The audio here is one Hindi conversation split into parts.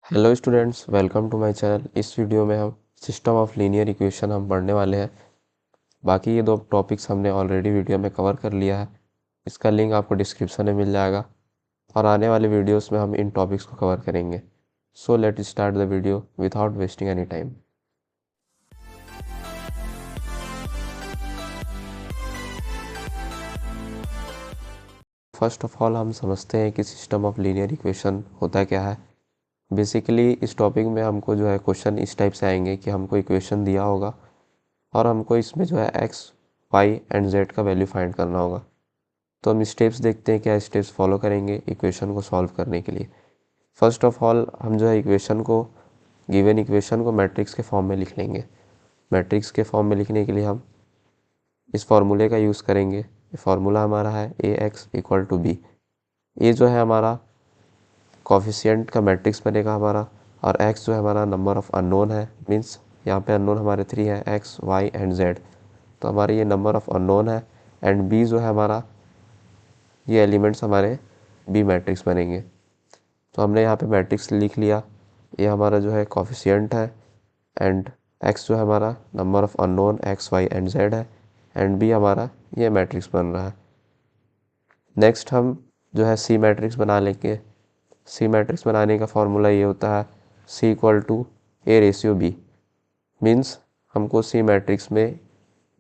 Hello students, welcome to my channel. इस वीडियो में हम सिस्टम ऑफ लीनियर इक्वेशन हम पढ़ने वाले हैं। बाकी ये दो टॉपिक्स हमने ऑलरेडी वीडियो में कवर कर लिया है। इसका लिंक आपको डिस्क्रिप्शन में मिल जाएगा और आने वाले वीडियोस में हम इन टॉपिक्स को कवर करेंगे। So let start the video without wasting any time. First of all हम समझते हैं कि सिस्टम ऑफ लीनियर इक्वेशन होता क्या है। बेसिकली इस टॉपिक में हमको जो है क्वेश्चन इस टाइप से आएंगे कि हमको इक्वेशन दिया होगा और हमको इसमें जो है एक्स वाई एंड जेड का वैल्यू फाइंड करना होगा। तो हम स्टेप्स देखते हैं, क्या स्टेप्स फॉलो करेंगे इक्वेशन को सॉल्व करने के लिए। फर्स्ट ऑफ ऑल हम जो है इक्वेशन को, गिवन इक्वेशन को मैट्रिक्स के फॉर्म में लिख लेंगे। मैट्रिक्स के फॉर्म में लिखने के लिए हम इस फार्मूले का यूज़ करेंगे। ये फार्मूला हमारा है ए एक्स इक्वल टू बी। ये जो है हमारा कॉफिशिएंट का मैट्रिक्स बनेगा हमारा, और एक्स जो है हमारा नंबर ऑफ अननोन है, मीन्स यहाँ पे अननोन हमारे 3 है, एक्स वाई एंड जेड। तो हमारे ये नंबर ऑफ अननोन है। एंड बी जो है हमारा, ये एलिमेंट्स हमारे बी मैट्रिक्स बनेंगे। तो हमने यहाँ पे मैट्रिक्स लिख लिया। ये हमारा जो है कॉफिशिएंट है, एंड एक्स जो है हमारा number of unknown X Y and Z है, एंड बी हमारा ये मैट्रिक्स बन रहा है। नेक्स्ट हम जो है सी मैट्रिक्स बना लेंगे। सी मैट्रिक्स बनाने का फॉर्मूला ये होता है C equal to A ratio B. Means हमको सी मैट्रिक्स में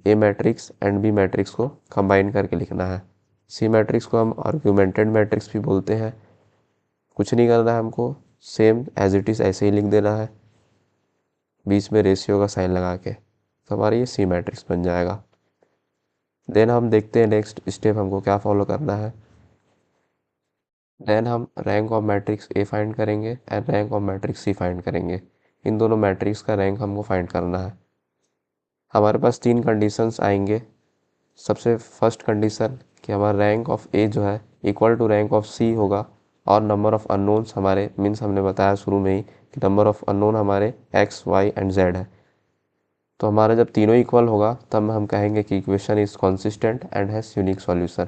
A matrix and B matrix को कंबाइन करके लिखना है। सी मैट्रिक्स को हम आर्ग्यूमेंटेड मैट्रिक्स भी बोलते हैं। कुछ नहीं करना है हमको, सेम एज इट इज़ ऐसे ही लिख देना है, बीच में रेशियो का साइन लगा के। तो हमारा ये सी मैट्रिक्स बन जाएगा। देन हम देखते हैं नेक्स्ट स्टेप हमको क्या फॉलो करना है। देन हम rank of matrix A find करेंगे and rank of matrix C find करेंगे। इन दोनों मैट्रिक्स का रैंक हमको फाइंड करना है। हमारे पास 3 कंडीशंस आएंगे। सबसे फर्स्ट कंडीशन कि हमारा रैंक ऑफ ए जो है equal to rank of C होगा, और नंबर ऑफ अननोन्स हमारे, मीन्स हमने बताया शुरू में ही कि नंबर ऑफ अननोन हमारे एक्स वाई एंड जेड है। तो हमारा जब तीनों इक्वल होगा तब हम कहेंगे कि equation is consistent and has unique solution.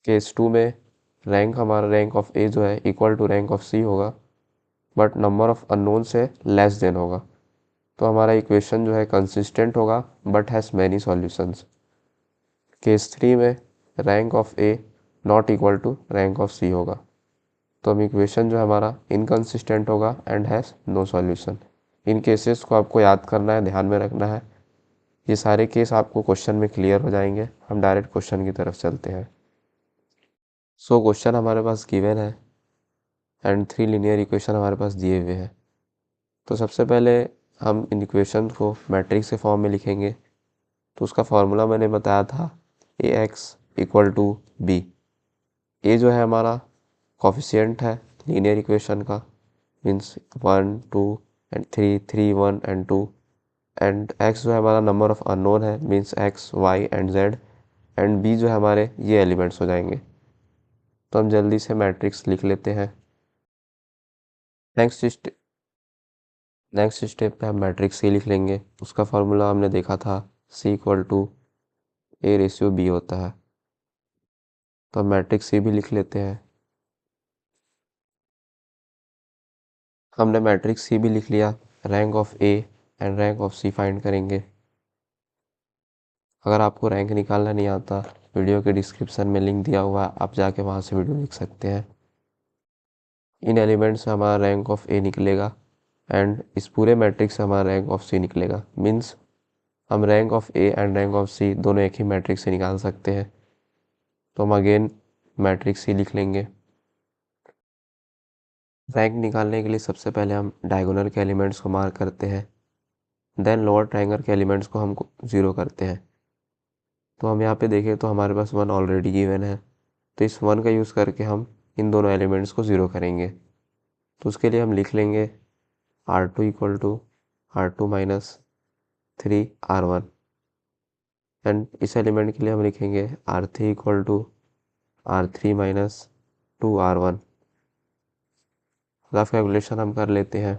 Case 2 में रैंक, हमारा रैंक ऑफ ए जो है equal to rank of C होगा, बट नंबर ऑफ अननोन से लेस देन होगा। तो हमारा इक्वेशन जो है कंसिस्टेंट होगा but has many solutions. Case 3 में rank of A not equal to rank of C होगा। तो हम इक्वेशन जो है हमारा इनकंसिस्टेंट होगा and has no solution. In cases को आपको याद करना है, ध्यान में रखना है। ये सारे केस आपको क्वेश्चन में क्लियर हो जाएंगे। हम डायरेक्ट क्वेश्चन की तरफ चलते हैं। सो क्वेश्चन हमारे पास गिवन है एंड 3 लीनियर इक्वेशन हमारे पास दिए हुए हैं। तो सबसे पहले हम इन इक्वेशन को मैट्रिक्स के फॉर्म में लिखेंगे। तो उसका फॉर्मूला मैंने बताया था ए एक्स इक्वल टू बी। ए जो है हमारा कॉफिशिएंट है लीनियर इक्वेशन का, means 1 2 and 3, 3 1 and 2। And x जो है हमारा नंबर ऑफ अननोन है, means X Y and Z. And B जो है हमारे ये एलिमेंट्स हो जाएंगे। तो हम जल्दी से मैट्रिक्स लिख लेते हैं। नेक्स्ट स्टेप पे हम मैट्रिक्स सी लिख लेंगे। उसका फॉर्मूला हमने देखा था C equal to A ratio B होता है। तो हम मैट्रिक्स सी भी लिख लेते हैं। हमने मैट्रिक्स सी भी लिख लिया। Rank of A and rank of C find करेंगे। अगर आपको रैंक निकालना नहीं आता, वीडियो के डिस्क्रिप्शन में लिंक दिया हुआ है, आप जाके वहाँ से वीडियो लिख सकते हैं। इन एलिमेंट्स से हमारा रैंक ऑफ ए निकलेगा एंड इस पूरे मैट्रिक्स से हमारा रैंक ऑफ सी निकलेगा। मीन्स हम rank of A and rank of C दोनों एक ही मैट्रिक्स से निकाल सकते हैं। तो हम अगेन मैट्रिक्स सी लिख लेंगे। रैंक निकालने के लिए सबसे पहले हम डायगोनल के एलिमेंट्स को मार्क करते हैं, देन लोअर ट्रायंगल के एलिमेंट्स को हम 0 करते हैं। तो हम यहाँ पे देखें तो हमारे पास 1 ऑलरेडी गिवन है। तो इस 1 का यूज़ करके हम इन दोनों एलिमेंट्स को 0 करेंगे। तो उसके लिए हम लिख लेंगे R2 equal to R2 minus 3R1। And इस एलिमेंट के लिए हम लिखेंगे R3 equal to R3 minus 2R1। Rough calculation हम कर लेते हैं।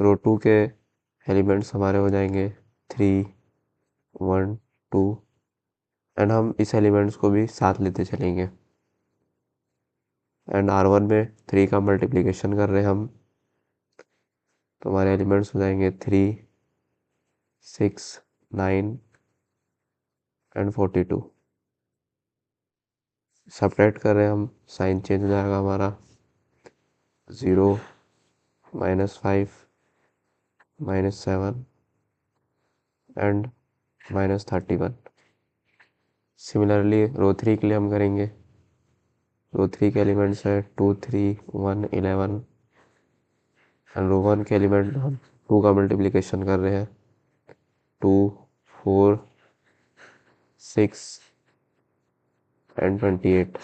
रो 2 के एलिमेंट्स हमारे हो जाएंगे 3 1 2, एंड हम इस एलिमेंट्स को भी साथ लेते चलेंगे। एंड R1 में 3 का मल्टीप्लिकेशन कर रहे हैं हम, तो हमारे एलिमेंट्स हो जाएंगे 3, 6, 9 एंड 42। सब्ट्रैक्ट कर रहे हैं हम, साइन चेंज हो जाएगा हमारा, 0, -5, -7 एंड -31। सिमिलरली रो 3 के लिए हम करेंगे। रो 3 के एलिमेंट्स है 2, 3, 1, 11 एंड रो 1 के एलिमेंट हम 2 का मल्टीप्लिकेशन कर रहे हैं, 2, 4, 6 एंड 28।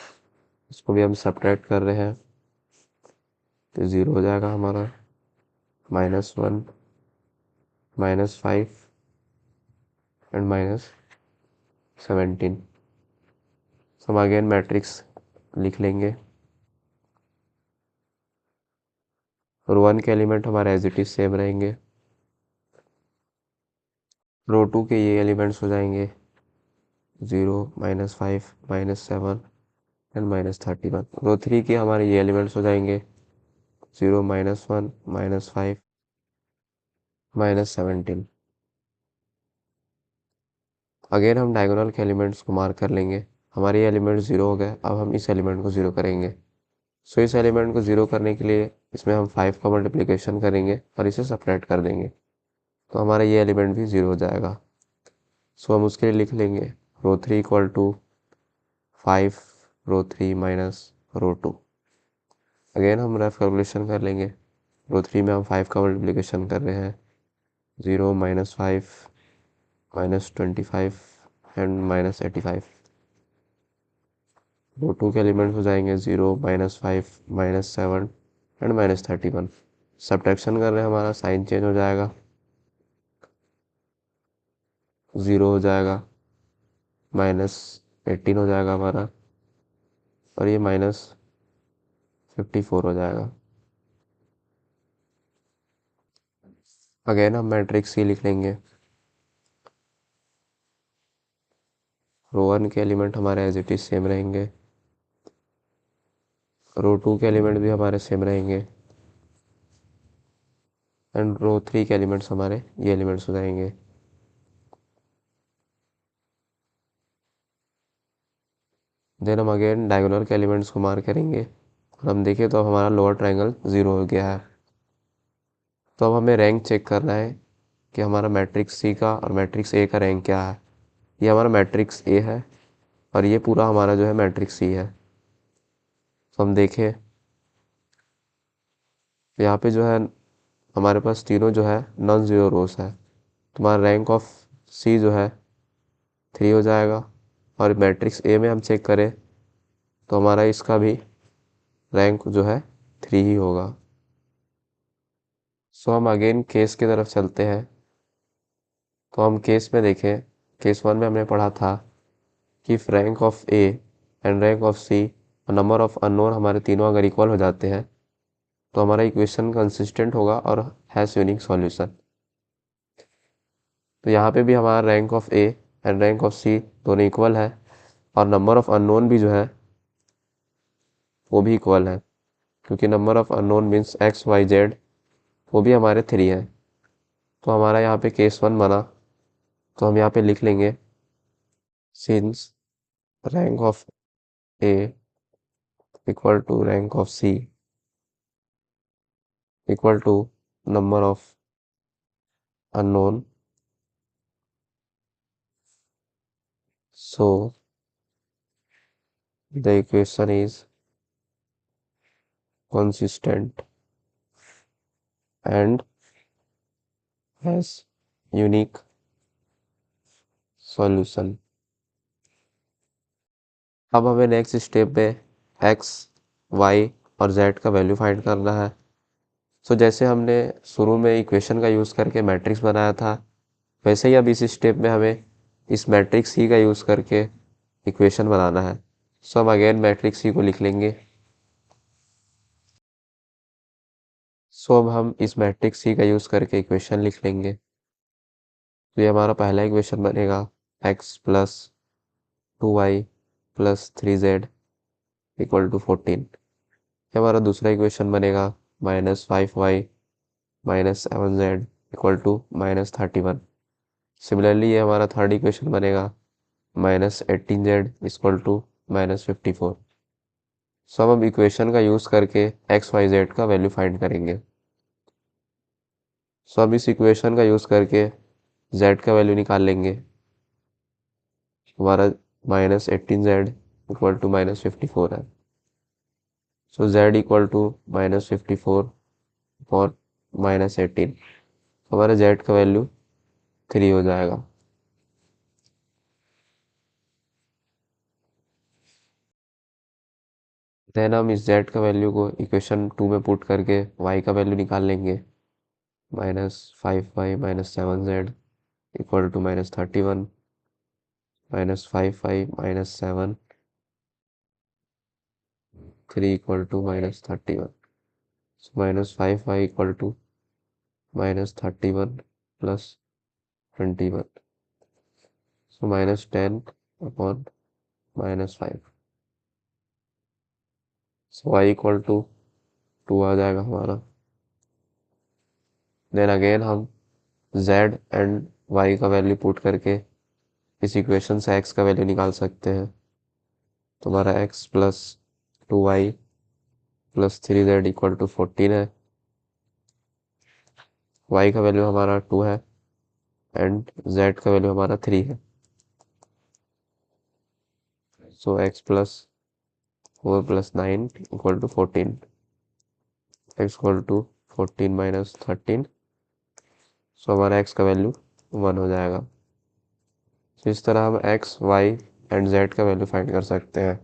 इसको भी हम सब्ट्रैक्ट कर रहे हैं, तो 0 हो जाएगा हमारा, -1, -5 एंड -17। हम अगेन मैट्रिक्स लिख लेंगे। रो 1 के एलिमेंट हमारे एज इट इज सेम रहेंगे। रो 2 के ये एलिमेंट्स हो जाएंगे 0, -5, -7 एंड -31। रो 3 के हमारे ये एलिमेंट्स हो जाएंगे 0, -1, -5, -17। अगेन हम डायगोनल के एलिमेंट्स को मार्क कर लेंगे। हमारे ये एलिमेंट 0 हो गए, अब हम इस एलिमेंट को 0 करेंगे। सो इस एलिमेंट को 0 करने के लिए इसमें हम 5 का मल्टीप्लिकेशन करेंगे और इसे सपरेट कर देंगे, तो हमारा ये एलिमेंट भी 0 हो जाएगा। सो हम उसके लिए लिख लेंगे row 3 equal to 5 row 3 minus row 2। Again हम रफ कैलकुलेशन कर लेंगे। रो 3 में हम 5 का मल्टीप्लिकेशन कर रहे हैं, 0, -5, -25 एंड -85। रो 2 के एलिमेंट्स हो जाएंगे 0, -5, -7 एंड -31। सब्ट्रैक्शन कर रहे हैं, हमारा साइन चेंज हो जाएगा, 0 हो जाएगा, -18 हो जाएगा हमारा, और ये -54 हो जाएगा। अगेन हम मैट्रिक्स ही लिख लेंगे। रो 1 के एलिमेंट हमारे एज इट इज सेम रहेंगे। रो 2 के एलिमेंट भी हमारे सेम रहेंगे एंड रो 3 के एलिमेंट्स हमारे ये एलिमेंट्स हो जाएंगे। देन हम अगेन डायगोनल के एलिमेंट्स को मार्क करेंगे और हम देखें तो अब हमारा लोअर ट्रायंगल 0 हो गया है। तो अब हमें रैंक चेक करना है कि हमारा मैट्रिक्स सी का और मैट्रिक्स ए का रैंक क्या है। ये हमारा मैट्रिक्स ए है और ये पूरा हमारा जो है मैट्रिक्स सी है। तो हम देखें यहाँ पे जो है हमारे पास तीनों जो है नॉन ज़ीरो रोस है। तुम्हारा रैंक ऑफ सी जो है 3 हो जाएगा, और मैट्रिक्स ए में हम चेक करें तो हमारा इसका भी रैंक जो है 3 ही होगा। सो हम अगेन केस की तरफ चलते हैं। तो हम केस में देखें, केस 1 में हमने पढ़ा था कि rank of A and rank of C और नंबर ऑफ अननोन हमारे तीनों अगर इक्वल हो जाते हैं तो हमारा इक्वेशन कंसिस्टेंट होगा और हैज़ यूनिक सॉल्यूशन। तो यहाँ पे भी हमारा rank of A and rank of C दोनों इक्वल है और नंबर ऑफ अननोन भी जो है वो भी इक्वल है, क्योंकि number of unknown means X Y Z, वो भी हमारे 3 है। तो हमारा यहाँ पे केस 1 बना, तो हम यहाँ पे लिख लेंगे since rank of A equal to rank of C equal to number of unknown, so the equation is consistent and has unique solution। अब हमें नेक्स्ट स्टेप पे x, y और z का वैल्यू फाइंड करना है। सो जैसे हमने शुरू में इक्वेशन का यूज़ करके मैट्रिक्स बनाया था, वैसे ही अब इस स्टेप में हमें इस मैट्रिक्स ही का यूज़ करके इक्वेशन बनाना है। सो हम अगेन मैट्रिक्स ही को लिख लेंगे। सो अब हम इस मैट्रिक्स ही का यूज़ करके इक्वेशन लिख लेंगे। तो ये हमारा पहला इक्वेशन बनेगा x + 2y + 3z = 14। हमारा दूसरा इक्वेशन बनेगा -5y minus 7z equal to -31। Similarly ये हमारा थर्ड इक्वेशन बनेगा -18z इक्वल टू -54। सो अब हम इक्वेशन का यूज़ करके x y z का वैल्यू फाइंड करेंगे। सो अब इस इक्वेशन का यूज़ करके z का वैल्यू निकाल लेंगे। हमारा -18z इक्वल टू -54 है। सो z इक्वल टू -54 और -18, हमारा z का वैल्यू 3 हो जाएगा। देन हम इस z का वैल्यू को इक्वेशन 2 में पुट करके y का वैल्यू निकाल लेंगे। -5y minus 7z equal to -31 -5y minus 7 3 equal to -31। -5y equal to -31 plus 21। So -10 upon -5। So y equal to 2 आ जाएगा हमारा। देन अगेन हम z एंड y का वैल्यू पुट करके इस इक्वेशन से x का वैल्यू निकाल सकते हैं। तो हमारा x plus 2y plus 3z equal to 14 है। y का वैल्यू हमारा 2 है एंड z का वैल्यू हमारा 3 है। So x plus 4 plus 9 equal to 14। x equal to 14 minus 13। So हमारा x का वैल्यू 1 हो जाएगा। तो इस तरह हम x, y एंड z का वैल्यू फाइंड कर सकते हैं।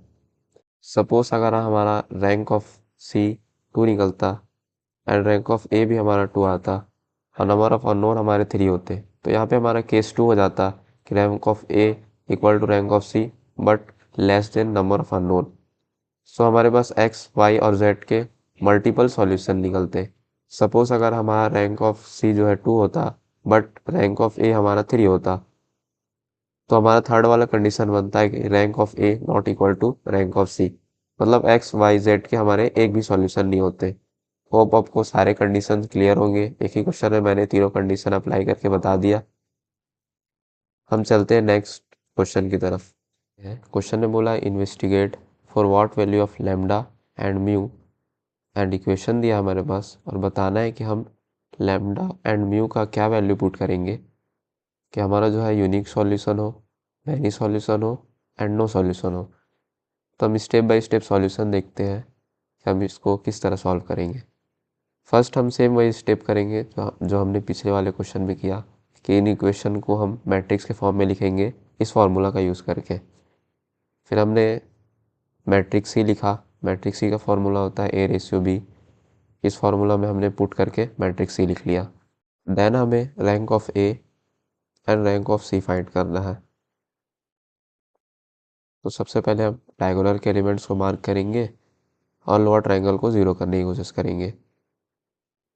सपोज अगर हमारा रैंक ऑफ c 2 निकलता एंड रैंक ऑफ a भी हमारा 2 आता और नंबर ऑफ अननोन हमारे 3 होते, तो यहाँ पे हमारा केस 2 हो जाता कि rank of a equal to rank of c but less than number of unknown. So हमारे पास x, y और z के मल्टीपल सॉल्यूशन निकलते। सपोज अगर हमारा रैंक ऑफ c जो है 2 होता बट रैंक ऑफ a हमारा 3 होता, तो हमारा थर्ड वाला कंडीशन बनता है कि rank of a not equal to rank of c, मतलब x, y, z के हमारे एक भी सॉल्यूशन नहीं होते। होप आपको सारे कंडीशन क्लियर होंगे। एक ही क्वेश्चन में मैंने तीनों कंडीशन अप्लाई करके बता दिया। हम चलते हैं नेक्स्ट क्वेश्चन की तरफ। क्वेश्चन ने बोला investigate for what value of lambda and mu and equation दिया हमारे पास और बताना है कि हम लैम्डा एंड म्यू का क्या वैल्यू पुट करेंगे कि हमारा जो है यूनिक सॉल्यूशन हो, मैनी सॉल्यूशन हो एंड नो सॉल्यूशन हो। तो हम स्टेप बाय स्टेप सॉल्यूशन देखते हैं कि हम इसको किस तरह सॉल्व करेंगे। फर्स्ट हम सेम वही स्टेप करेंगे जो हमने पिछले वाले क्वेश्चन में किया कि इन इक्वेशन को हम मैट्रिक्स के फॉर्म में लिखेंगे इस फार्मूला का यूज़ करके। फिर हमने मैट्रिक्स ही लिखा। मैट्रिक्स ही का फार्मूला होता है A/B। इस फार्मूला में हमने पुट करके मैट्रिक्स ही लिख लिया। देन हमें rank of A and rank of C find करना है। तो सबसे पहले हम डायगोनल के एलिमेंट्स को मार्क करेंगे और लोअर ट्रायंगल को 0 करने की कोशिश करेंगे।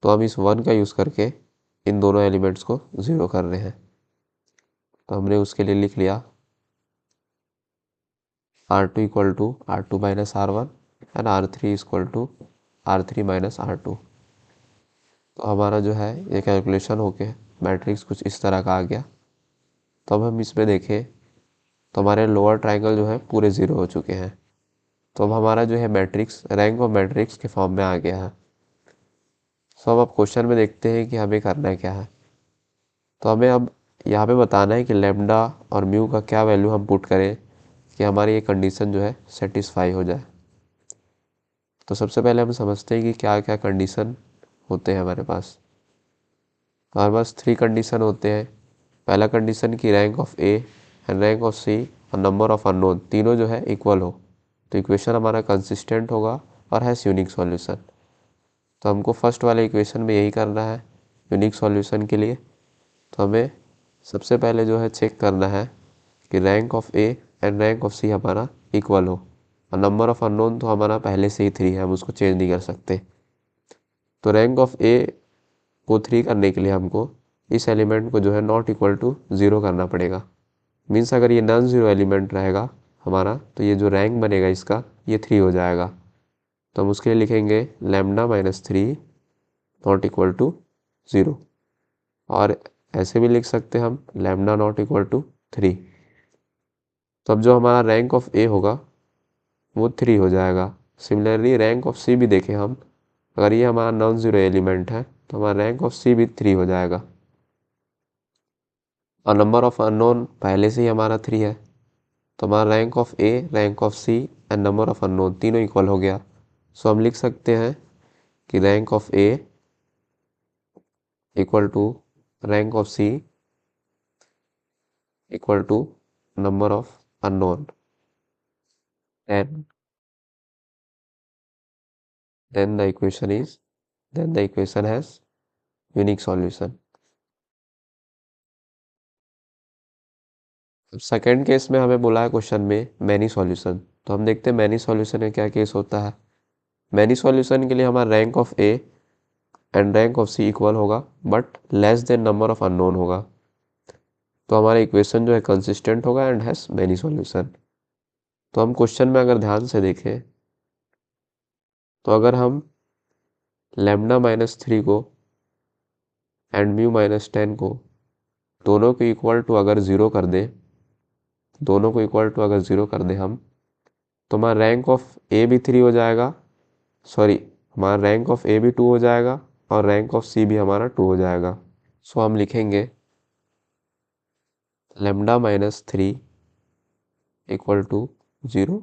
तो हम इस 1 का यूज़ करके इन दोनों एलिमेंट्स को 0 कर रहे हैं। तो हमने उसके लिए लिख लिया R2 equal to R2 minus R1 and R3 equal to R3 minus R2। तो हमारा जो है ये कैलकुलेशन होके मैट्रिक्स कुछ इस तरह का आ गया। तो अब हम इसमें देखें तो हमारे लोअर ट्रायंगल जो है पूरे 0 हो चुके हैं। तो अब हमारा जो है मैट्रिक्स रैंक ऑफ मैट्रिक्स के फॉर्म में आ गया है। सो अब क्वेश्चन में देखते हैं कि हमें करना क्या है। तो हमें अब यहाँ पे बताना है कि लैम्डा और म्यू का क्या वैल्यू हम पुट करें कि हमारी ये कंडीशन जो है सेटिस्फाई हो जाए। तो सबसे पहले हम समझते हैं कि क्या क्या कंडीशन होते हैं हमारे पास। हमारे पास 3 कंडीशन होते हैं। पहला कंडीशन की rank of A and rank of C और नंबर ऑफ अननोन तीनों जो है इक्वल हो, तो इक्वेशन हमारा कंसिस्टेंट होगा और हैज़ यूनिक सॉल्यूशन। तो हमको फर्स्ट वाले इक्वेशन में यही करना है यूनिक सॉल्यूशन के लिए। तो हमें सबसे पहले जो है चेक करना है कि rank of A and rank of C हमारा इक्वल हो और नंबर ऑफ अननोन तो हमारा पहले से ही 3 है, हम उसको चेंज नहीं कर सकते। तो रैंक ऑफ A को 3 करने के लिए हमको इस एलिमेंट को जो है नॉट इक्वल टू 0 करना पड़ेगा। मीन्स अगर ये नॉन ज़ीरो एलिमेंट रहेगा हमारा तो ये जो रैंक बनेगा इसका ये 3 हो जाएगा। तो हम उसके लिए लिखेंगे λ-3 नॉट इक्वल टू 0, और ऐसे भी लिख सकते हैं हम λ नॉट इक्वल टू 3। तो अब जो हमारा रैंक ऑफ ए होगा वो 3 हो जाएगा। सिमिलरली रैंक ऑफ सी भी देखें हम, अगर ये हमारा नॉन ज़ीरो एलिमेंट है तो हमारा रैंक ऑफ सी भी 3 हो जाएगा। और नंबर ऑफ अननोन पहले से ही हमारा 3 है, तो हमारा rank of A, rank of C and number of unknown तीनों इक्वल हो गया। सो हम लिख सकते हैं कि rank of A equal to rank of C equal to number of unknown, and then the equation has unique solution। Second case में हमें बोला है क्वेश्चन में मैनी सॉल्यूशन, तो हम देखते हैं मैनी सॉल्यूशन में क्या केस होता है। मैनी सॉल्यूशन के लिए हमारा rank of A and rank of C equal होगा but less than number of unknown होगा, तो हमारा इक्वेशन जो है कंसिस्टेंट होगा एंड हैज मैनी सॉल्यूशन। तो हम क्वेश्चन में अगर ध्यान से देखें तो अगर हम λ-3 को एंड μ-10 को दोनों को इक्वल टू अगर ज़ीरो कर दें, हम, तो हमारा रैंक ऑफ ए भी 3 हो जाएगा, सॉरी हमारा रैंक ऑफ ए भी 2 हो जाएगा और रैंक ऑफ सी भी हमारा 2 हो जाएगा। सो हम लिखेंगे λ-3 equal to 0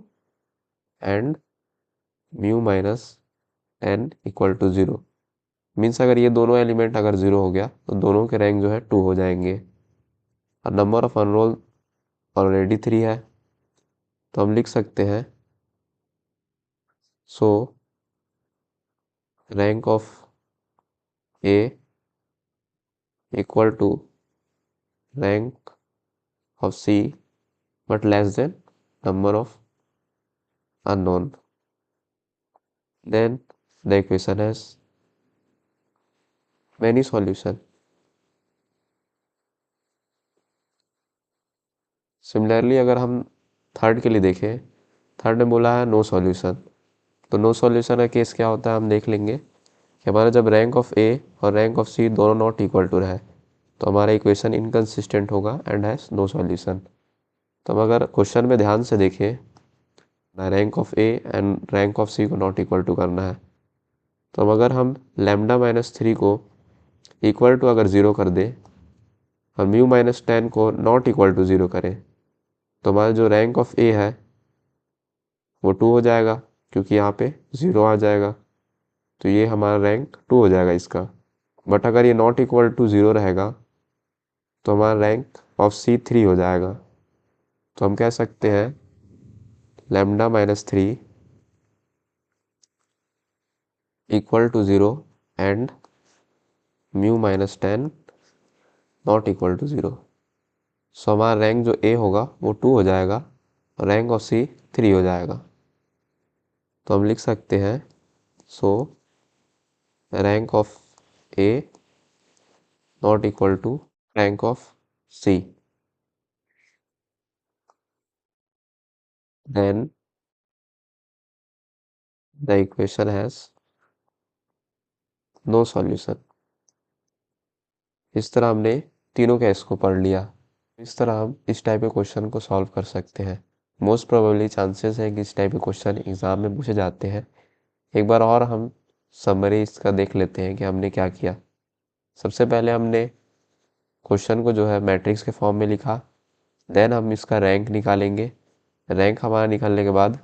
and μ-10 equal to 0। Means अगर ये दोनों एलिमेंट अगर 0 हो गया तो दोनों के रैंक जो है 2 हो जाएंगे। और नंबर ऑफ अनरोल ऑलरेडी 3 है, तो हम लिख सकते हैं so rank of A equal to rank of C but less than number of unknown, then the equation has many solution. Similarly अगर हम थर्ड के लिए देखें, थर्ड में बोला है नो सॉल्यूशन, तो नो सॉल्यूशन का केस क्या होता है हम देख लेंगे कि हमारा जब रैंक ऑफ ए और रैंक ऑफ सी दोनों नॉट इक्वल टू रहे तो हमारा इक्वेशन इनकन्सिस्टेंट होगा एंड हैज़ नो सॉल्यूशन। तो हम अगर क्वेश्चन में ध्यान से देखें, rank of A and rank of C को नॉट इक्वल टू करना है, तो अब अगर हम λ-3 को इक्वल टू अगर 0 कर दें और μ-10 को नॉट इक्वल टू 0 करें, तो हमारा जो रैंक ऑफ ए है वो 2 हो जाएगा क्योंकि यहाँ पे 0 आ जाएगा, तो ये हमारा रैंक 2 हो जाएगा इसका। बट अगर ये नॉट इक्वल टू 0 रहेगा तो हमारा रैंक ऑफ सी 3 हो जाएगा। तो हम कह सकते हैं λ-3 equal to 0 and μ-10 not equal to 0। So हमारा रैंक जो ए होगा वो 2 हो जाएगा और रैंक ऑफ सी 3 हो जाएगा। तो हम लिख सकते हैं so rank of A not equal to rank of C, then the equation has no solution. इस तरह हमने तीनों केस को पढ़ लिया। इस तरह हम इस टाइप के क्वेश्चन को सॉल्व कर सकते हैं। मोस्ट प्रोबेबली चांसेस है कि इस टाइप के क्वेश्चन एग्ज़ाम में पूछे जाते हैं। एक बार और हम समरी इसका देख लेते हैं कि हमने क्या किया। सबसे पहले हमने क्वेश्चन को जो है मैट्रिक्स के फॉर्म में लिखा, देन हम इसका रैंक निकालेंगे। रैंक हमारा निकालने के बाद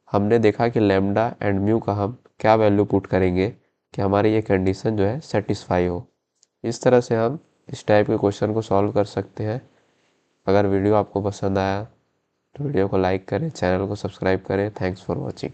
हमने देखा कि लैम्डा एंड म्यू का हम क्या वैल्यू पुट करेंगे कि हमारी ये कंडीशन जो है सेटिस्फाई हो। इस तरह से हम इस टाइप के क्वेश्चन को सॉल्व कर सकते हैं। अगर वीडियो आपको पसंद आया तो वीडियो को लाइक करें, चैनल को सब्सक्राइब करें। Thanks for watching.